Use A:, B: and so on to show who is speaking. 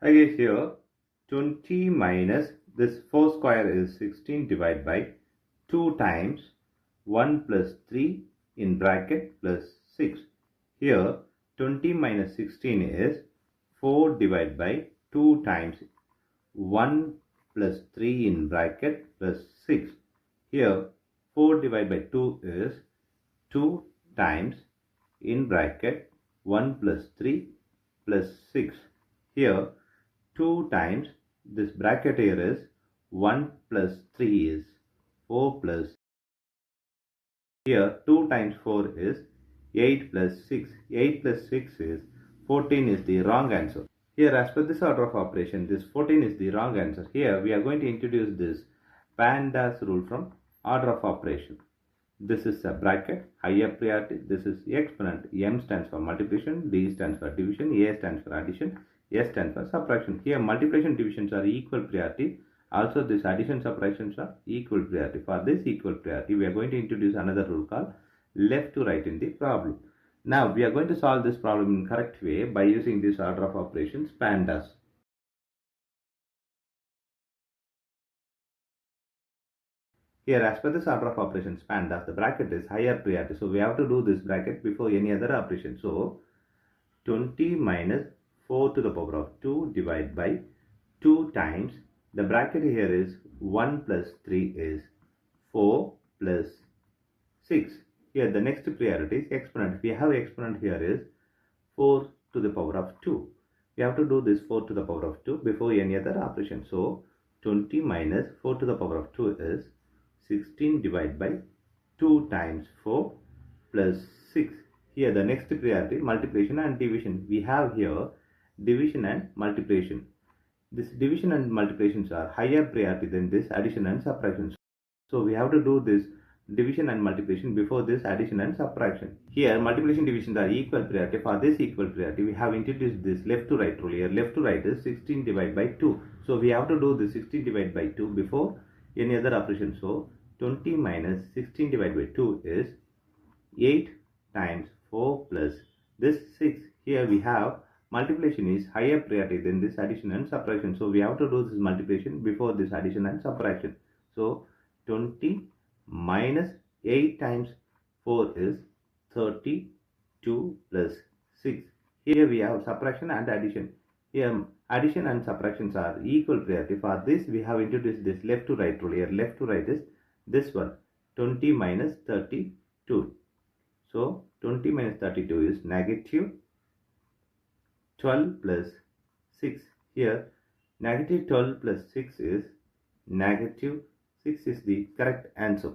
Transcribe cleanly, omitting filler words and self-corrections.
A: I guess here 20 minus this 4 square is 16 divided by 2 times 1 plus 3 in bracket plus 6. Here 20 minus 16 is 4 divided by 2 times 1 plus 3 in bracket plus 6. Here 4 divided by 2 is 2 times in bracket 1 plus 3 plus 6. Here 2 times this bracket here is 1 plus 3 is 4 plus. Here 2 times 4 is 8 plus 6. 8 plus 6 is 14 is the wrong answer. Here as per this order of operation, this 14 is the wrong answer. Here we are going to introduce this PEMDAS rule from order of operation. This is a bracket, higher priority. This is exponent. M stands for multiplication, D stands for division, A stands for addition, S stands for subtraction. Here multiplication divisions are equal priority. Also this addition subtractions are equal priority. For this equal priority, we are going to introduce another rule called left to right in the problem. Now we are going to solve this problem in correct way by using this order of operations PEMDAS. Here as per this order of operations PEMDAS, the bracket is higher priority. So we have to do this bracket before any other operation. So 20 minus 4 to the power of 2 divided by 2 times, the bracket here is 1 plus 3 is 4 plus 6. Here the next priority is exponent. We have exponent here is 4 to the power of 2. We have to do this 4 to the power of 2 before any other operation. So 20 minus 4 to the power of 2 is 16 divided by 2 times 4 plus 6. Here the next priority multiplication and division. We have here division and multiplication. This division and multiplications are higher priority than this addition and subtraction. So we have to do this division and multiplication before this addition and subtraction. Here multiplication divisions are equal priority. For this equal priority, we have introduced this left to right rule. Here left to right is 16 divided by 2. So we have to do this 16 divided by 2 before any other operation. So 20 minus 16 divided by 2 is 8 times 4 plus this 6. Here we have multiplication is higher priority than this addition and subtraction. So we have to do this multiplication before this addition and subtraction. So 20 minus 8 times 4 is 32 plus 6. Here we have subtraction and addition. Here addition and subtractions are equal priority. For this we have introduced this left to right rule. Here left to right is this one, 20 minus 32. So 20 minus 32 is negative 12 plus 6. Here negative 12 plus 6 is negative 6 is the correct answer.